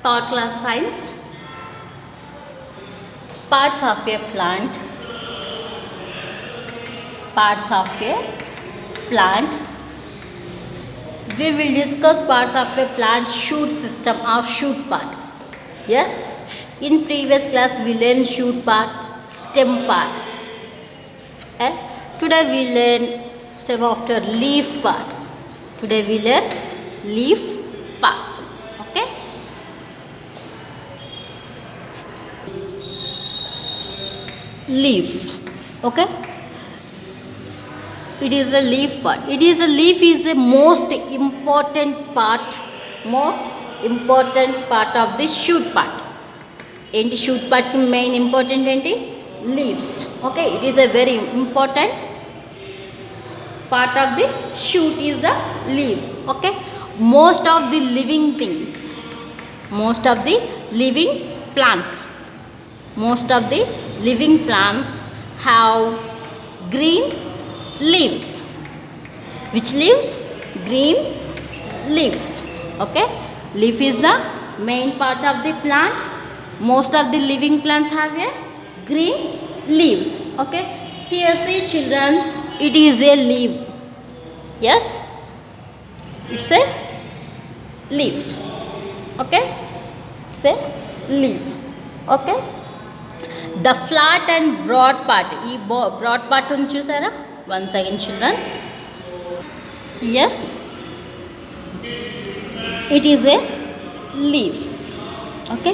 Third class science. Parts of a plant. Parts of a plant. We will discuss parts of a plant shoot system or shoot part. Yes. In previous class we learned shoot part, stem part. Yes. Today we learn stem after leaf part. Today we learn leaf part. Okay. Leaf. Okay. It is a leaf part. It is a leaf is a most important part of the shoot part. ఏంటి shoot పార్ట్కి main important ఏంటి leaves. Okay, it is a very important part of the shoot is the leave. Okay, most of the living things, most of the living plants, most of the living plants have green leaves. Which leaves? Green leaves. Okay, leaf is the main part of the plant. Most of the living plants have a green leaves. Okay, here see children, it is a leaf. Yes, it's a leaf. Okay, it's a leaf. Okay, the flat and broad part, ee broad part un chusara. Once again children, yes, it is a leaf. Okay,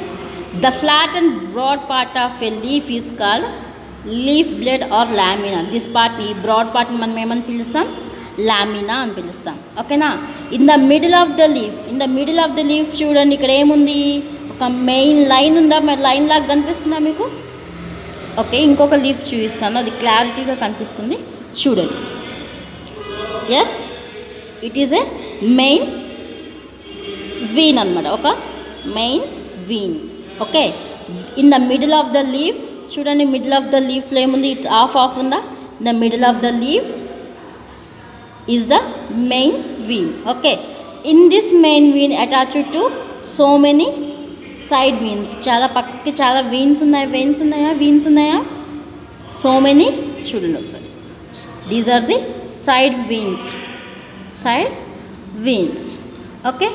the flat and broad part of a leaf is called leaf blade or lamina. This part, ee broad part ni manam emani pilustam, lamina అని పిలుస్తాం. ఓకేనా, in the middle of the leaf, in the middle of the leaf చూడండి, ఇక్కడ ఏముంది, ఒక main line ఉందా, line లాగా కనిపిస్తుందా మీకు? ఓకే, ఇంకొక లీఫ్ చూపిస్తాను, అది క్లారిటీగా కనిపిస్తుంది చూడండి. Yes, it is a main vein అనమాట, ఒక main vein. Okay, in the middle of the leaf చూడండి, మిడిల్ ఆఫ్ ద లీఫ్లో ఏముంది, ఇట్స్ ఆఫ్ ఉందా, in the middle of the leaf is the main vein. Okay, in this main vein attached to so many side veins, చాలా పక్కకి చాలా veins ఉన్నాయా, so many చూడండి ఒకసారి, these are the side veins. Okay,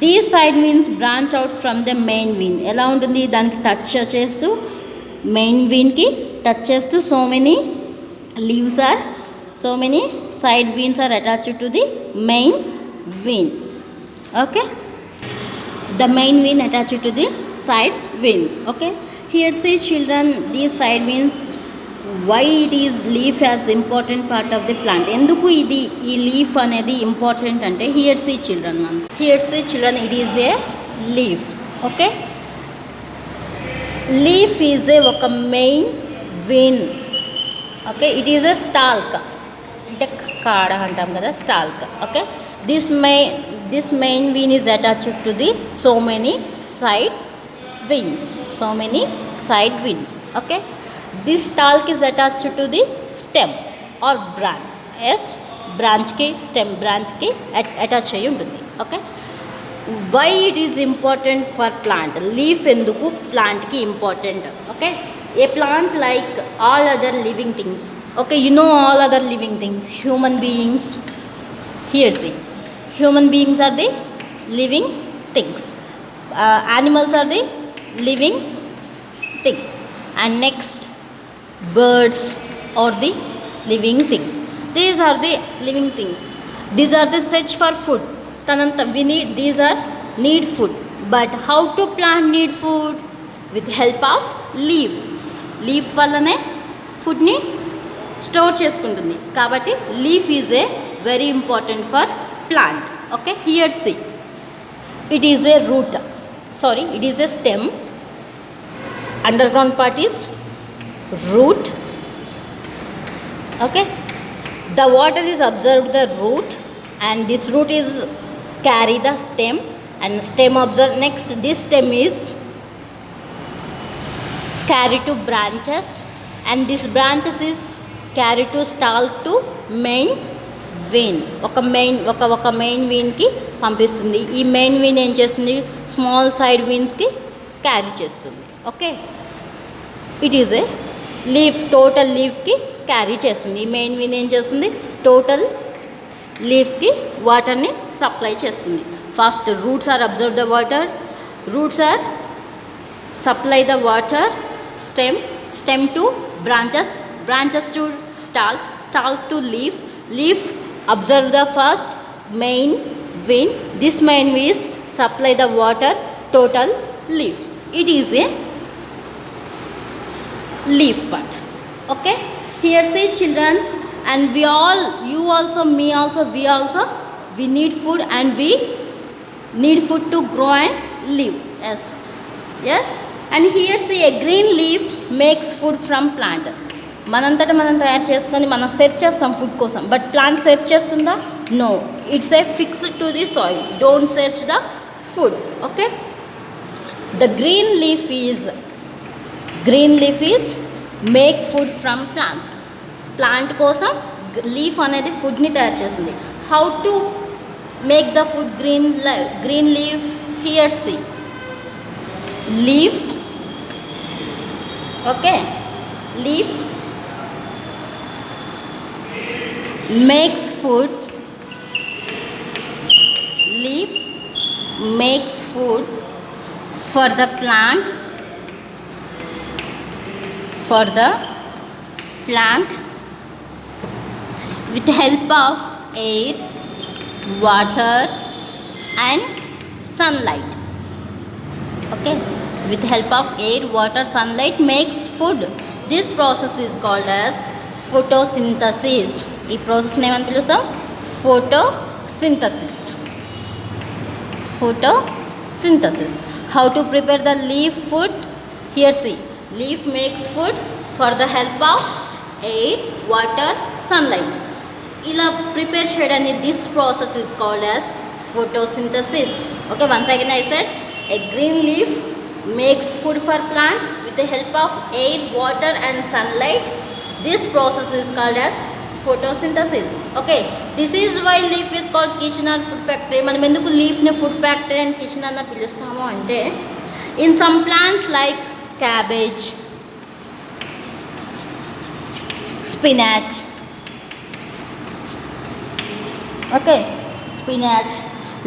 these side veins branch out from the main vein. ఎలా ఉంటుంది, దానికి touch చేస్తూ, మెయిన్ వీన్కి టచ్ చేస్తూ so many leaves are, so many side veins are attached to the main vein. Okay, the main vein attached to the side veins. Okay, here see children, these side veins, why it is leaf as important part of the plant. Enduku idi ee leaf anedi important ante, here see children, it is a leaf. Okay, leaf is a oka main vein. Okay, it is a stalk, ante kaada antam kada, stalk. Okay, this main vein is attached to the so many side veins. Okay, this stalk is attached to the stem or branch. Yes, branch ki, stem branch ki attach ayi untundi. Okay, why it is important for plant, leaf enduku plant ki important. Okay, a plant like all other living things. Okay, you know all other living things, human beings. Here see, human beings are the living things, animals are the living things, and next birds are the living things. These are the living things, these are the search for food. Tananta we need, these are need food, but how to plant need food? With help of leaf వల్లనే food ని store చేసుకుంటుంది. కాబట్టి leaf is a very important for plant. Okay, here see, it is a root, sorry, it is a stem, underground part is root. Okay, the water is absorbed the root, and this root is carry the stem, and stem absorb, next this stem is carry to branches, and this branches is carry to stalk to main vein. ఒక main వీన్కి పంపిస్తుంది. ఈ main vein ఏం చేస్తుంది, small side వింగ్స్కి carry చేస్తుంది. Okay, it is a leaf, total లీఫ్కి carry చేస్తుంది. ఈ మెయిన్ విన్ ఏం చేస్తుంది, టోటల్ లీఫ్కి వాటర్ని సప్లై చేస్తుంది. First roots are observe the water, roots are supply the water, stem to branches, branches to stalk, stalk to leaf, leaf observe the first main vein, this main vein supply the water, total leaf. It is a leaf part. Okay, here see children, and we all, you also, me also, we need food, and we need food to grow and live. Yes, and here see a green leaf makes food from plant. మనంతటా మనం తయారు చేసుకొని మనం search చేస్తాం food కోసం, but plant search చేస్తుందా? No, it's a fixed to the soil, don't search the food. Okay, the green leaf is make food from plants. Plant కోసం leaf అనేది ఫుడ్ని తయారు చేస్తుంది. How to make the food green leaf? Here see leaf. Okay, leaf makes food, leaf makes food for the plant, with help of air, water and sunlight. Okay, with help of air, water, sunlight makes food. This process is called as photosynthesis. ఈ ప్రాసెస్ని ఏమని పిలుస్తాం? photosynthesis. How to prepare the leaf food? Here see, leaf makes food for the help of air, water, sunlight. ఇలా prepare చేయడాన్ని this process is called as photosynthesis. Okay, once again I said a green leaf makes food for plant with the help of air, water and sunlight. This process is called as photosynthesis. Okay, this is why leaf is called kitchen or food factory. మనం ఎందుకు లీఫ్ని food factory and kitchen అన్న పిలుస్తాము అంటే, in some plants like cabbage, spinach, okay, spinach,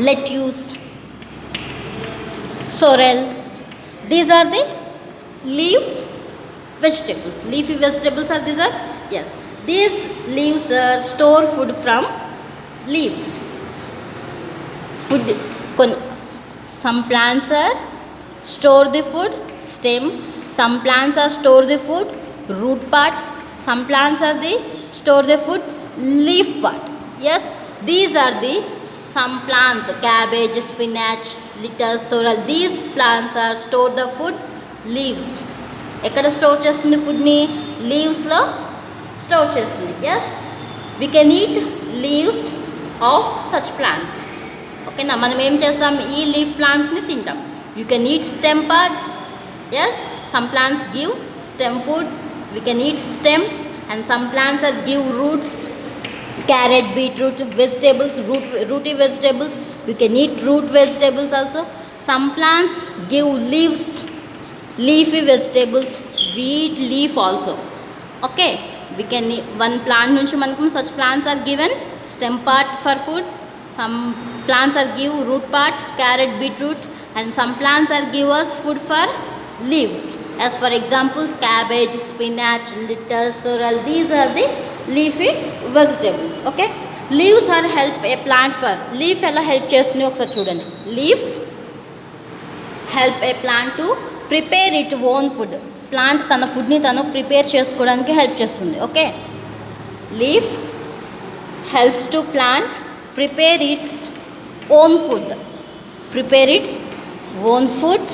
lettuce, sorrel, these are the leaf vegetables. Leafy vegetables are these are, yes, these leaves are store food from leaves. Food, some plants are store the food stem, some plants are store the food root part, some plants are the store the food leaf part. Yes, these are the some plants, cabbage, spinach, lettuce, sorrel, these plants are store the food leaves. ఎక్కడ store చేస్తుంది ఫుడ్ని? లీవ్స్లో store చేస్తుంది. Yes, we can eat leaves of such plants. ఓకేనా, మనం ఏం చేస్తాం? ఈ లీఫ్ ప్లాంట్స్ని తింటాం. You can eat stem part. Yes, some plants give stem food, we can eat stem, and some plants are give roots, carrot, beetroot, vegetables, rooty vegetables, we can eat root vegetables also. Some plants give leaves, leafy vegetables, we eat leaf also. Okay, we can eat one plant nunchi manaku such plants are given stem part for food, some plants are give root part, carrot, beetroot, and some plants are give us food for leaves. As for examples, cabbage, spinach, lettuce, sorrel, these are the leafy vegetables. Okay, leaves are help a plant for, leaf ela help chestundi okasari chudandi. Leaf help a plant to prepare its own food. Plant tana food ni tanu prepare chesukodaniki help chestundi. Okay, leaf helps to plant prepare its own food,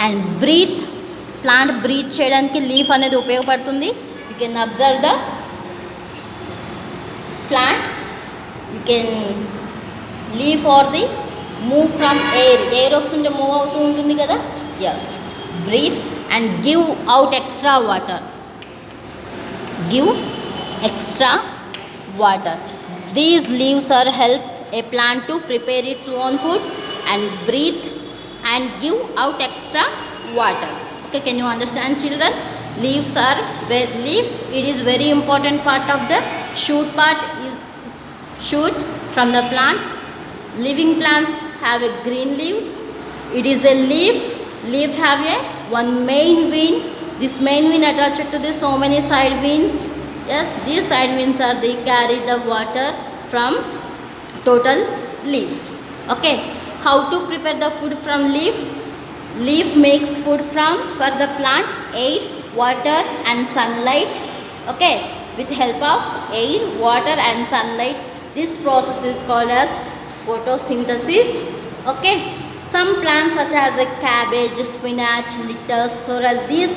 and breathe. Plant breathe cheyadaniki leaf anedi ఉపయోగపడుతుంది. You can observe the plant, you can leaf or the move from air వస్తుంటే move అవుతూ ఉంటుంది కదా. Yes, breathe and give out extra water. These leaves are help a plant to prepare its own food and breathe and give out extra water. Okay, can you understand, children? Leaves are leaf. It is very important part of the shoot part. Is shoot from the plant. Living plants have a green leaves. It is a leaf. Leaf have a one main vein. This main vein attached to the so many side veins. Yes, these side veins are they carry the water from total leaf. Okay, how to prepare the food from leaf? Leaf makes food from for the plant air, water and sunlight. Okay, with help of air, water and sunlight. This process is called as photosynthesis. Okay, some plants such as a cabbage, spinach, lettuce, sorrel, these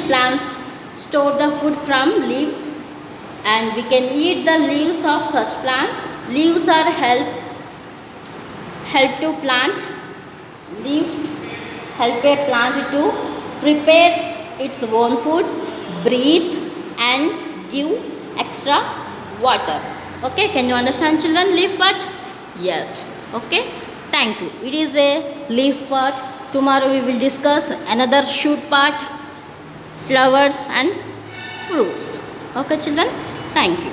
plants store the food from leaves, and we can eat the leaves of such plants. Leaves are help to plant. Leaves help a plant to prepare its own food, breathe and give extra water. Okay, can you understand, children, leaf part? Yes. Okay, thank you. It is a leaf part. Tomorrow we will discuss another shoot part, flowers and fruits. Okay, children, thank you.